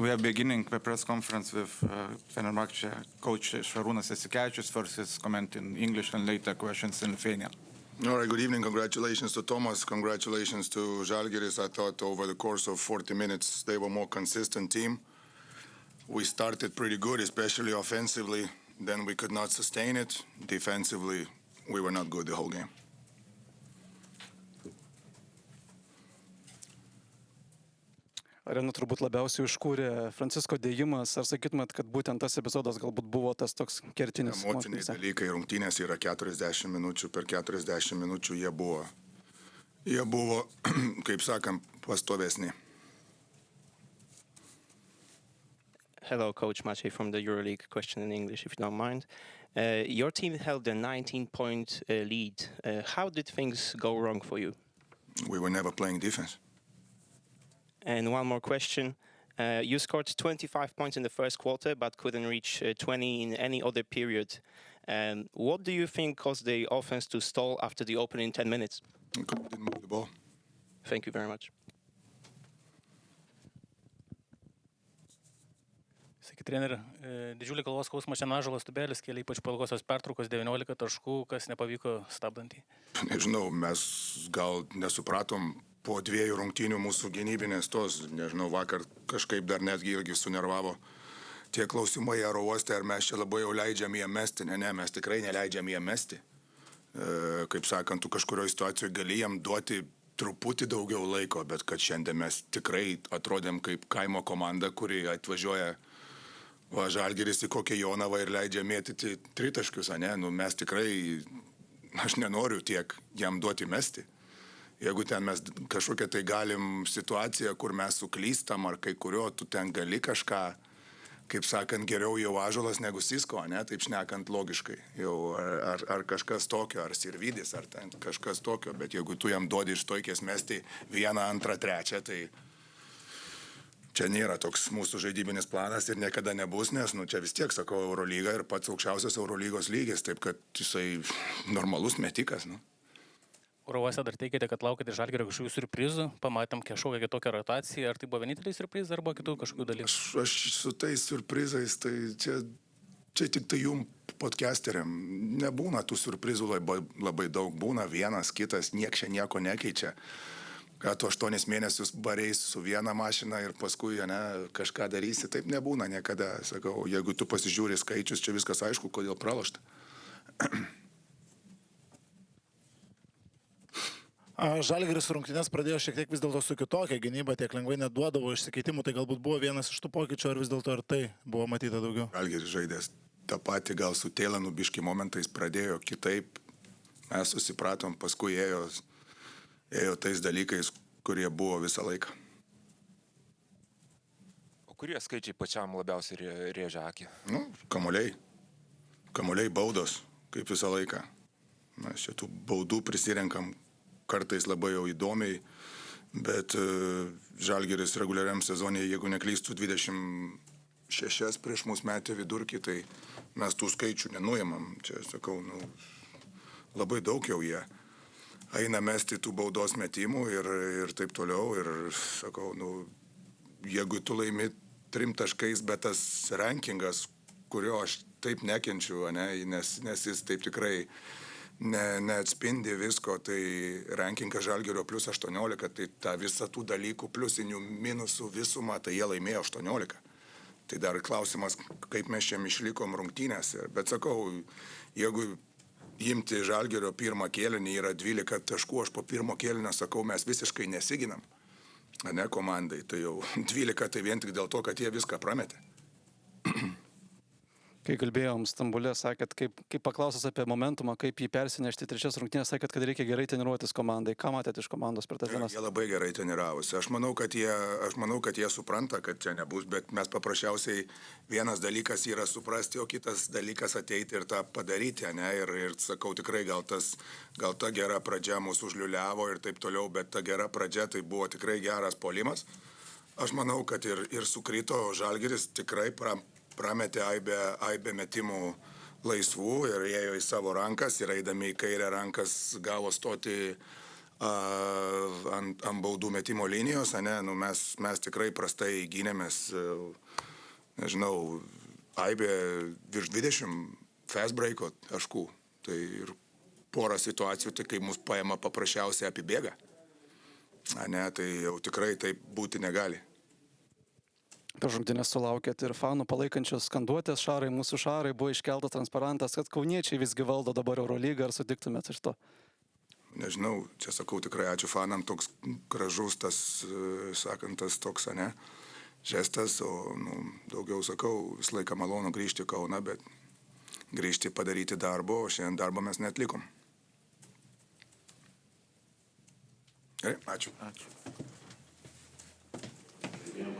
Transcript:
We are beginning the press conference with Fenerbahce coach Šarūnas Jasikevičius first his comment in English and later questions in Lithuanian. All right, good evening. Congratulations to Tomas. Congratulations to Žalgiris. I thought over the course of 40 minutes they were more consistent team. We started pretty good, especially offensively. Then we could not sustain it. Defensively, we were not good the whole game. Areną turbūt labiausiai užkūrė Francisko dėjimas. Ar sakytumėt, kad būtent tas epizodas galbūt buvo tas toks kertinis? Emociniai dalykai, rungtynės yra 40 minučių, per 40 minučių jie buvo, kaip sakant, pastovesni. Hello, Coach Maciej from the EuroLeague. Question in English, if you don't mind. Your team held a 19-point lead. How did things go wrong for you? We were never playing defense. And one more question. You scored 25 points in the first quarter, but couldn't reach 20 in any other period. What do you think caused the offense to stall after the opening 10 minutes? We didn't move the ball. Thank you very much. Sakė treneri, didžiulį galvos skausmą šiandien Ąžuolas Tubelis kėlė ypač po ilgosios pertraukos 19 taškų, kas nepavyko stabdantį. Nežinau, mes gal nesupratom po dviejų rungtynių mūsų gynybinės tos, nežinau, vakar kažkaip dar netgi irgi sunervavo tie klausimai oro uoste, ar mes čia labai jau leidžiam jiem mesti. Ne, mes tikrai neleidžiam jiem mesti. Kaip sakant, tu kažkurioje situacijoje gali jiem duoti truputį daugiau laiko, bet kad šiandien mes tikrai atrodėm kaip kaimo komanda, kuri atvažiuoja Žalgiris į kokią Jonavą ir leidžia mėtyti tritaškius, ne? Nu, mes tikrai, aš nenoriu tiek jam duoti mesti. Jeigu ten mes kažkokią tai galim situaciją, kur mes suklystam ar kai kurio, tu ten gali kažką, kaip sakant, geriau jau Ąžuolas negu Sisko, ne? Taip šnekant logiškai. Jau ar kažkas tokio, ar Sirvidis, ar ten kažkas tokio, bet jeigu tu jam duodi iš toikės mesti 1, 2, 3, tai čia nėra toks mūsų žaidybinis planas ir niekada nebus, nes čia vis tiek, sakau, Eurolyga ir pats aukščiausias Eurolygos lygis, taip kad jisai normalus metikas. Oro uoste dar teikėte, kad laukite Žalgirio kažkokių surprizų, pamatėm kažkokią kitokią rotaciją, ar tai buvo vieninteliai surprizai, ar buvo kitų kažkokių dalykų? Aš su tais surprizais, tai čia tik tai jum podcasteriam nebūna tų surprizų labai daug, būna vienas, kitas, nieks čia nieko nekeičia. Kad tu 8 mėnesius bareis su viena mašina ir paskui kažką darysi, taip nebūna niekada. Sakau, jeigu tu pasižiūri skaičius, čia viskas aišku, kodėl pralošta. Žalgiris rungtynes pradėjo šiek tiek vis dėlto su kitokia gynyba, tiek lengvai neduodavo išsikeitimų, tai galbūt buvo vienas iš tų pokyčių, ar vis dėlto ir tai buvo matyta daugiau? Žalgiris žaidės tą patį, gal su Tėlanu biški momentais pradėjo kitaip, mes susipratom, paskui ėjo tais dalykais, kurie buvo visą laiką. O kurie skaičiai pačiam labiausiai rėžia akį? Kamuoliai baudos, kaip visą laiką. Mes čia tų baudų prisirenkam kartais labai jau įdomiai, bet Žalgiris reguliariam sezonėje, jeigu neklystų 26 prieš mus metė vidurkį, tai mes tų skaičių nenuimam. Čia, sakau, labai daug jau jie eina mesti tų baudos metimų ir taip toliau. Ir sakau, jeigu tu laimi 3 taškais, bet tas rankingas, kurio aš taip nekenčiu, nes jis taip tikrai neatspindi visko, tai rankingas Žalgirio plus 18, tai ta visa tų dalykų pliusinių minusų visumą, tai jie laimėjo 18. Tai dar klausimas, kaip mes čia išlikom rungtynėse. Bet sakau, jeigu imti Žalgirio pirmą kėlinį yra 12 taškų, aš po pirmo kėlinio sakau, mes visiškai nesiginam, komandai. Tai jau 12 tai vien tik dėl to, kad jie viską prametė. Kai kalbėjom Stambule, sakėt, kaip paklausęs apie momentumą, kaip jį persinešti 3 rungtynės, sakėt, kad reikia gerai treniruotis komandai. Ką matėt iš komandos per tas dienas? Jie labai gerai treniravosi. Aš manau, kad jie supranta, kad čia nebus, bet mes paprasčiausiai vienas dalykas yra suprasti, o kitas dalykas ateiti ir tą padaryti, Ir sakau, tikrai gal ta gera pradžia mūsų užliuliavo ir taip toliau, bet ta gera pradžia tai buvo tikrai geras puolimas. Aš manau, kad ir sukrito Žalgiris tikrai prametė aibę metimų laisvų ir ėjo į savo rankas ir eidami į kairę rankas gavo stoti ant baudų metimo linijos, ane, nu, mes tikrai prastai gynėmės, nežinau, aibė virš 20 fast breako taškų. Tai ir porą situacijų, tai kai mus paima paprasčiausiai apibėga. Ane, tai jau tikrai taip būti negali. Per rungtynes sulaukėt ir fanų palaikančios skanduotės šarai, mūsų šarai, buvo iškeltas transparantas, kad kauniečiai visgi valdo dabar Eurolygą, ar sutiktumėt iš to? Nežinau, čia sakau tikrai ačiū fanam, toks gražus tas, sakant, tas toks, ane, žestas, o daugiau sakau, visą laiką malonu grįžti į Kauną, bet grįžti padaryti darbo, o šiandien darbo mes netlikom. Gerai, ačiū. Ačiū.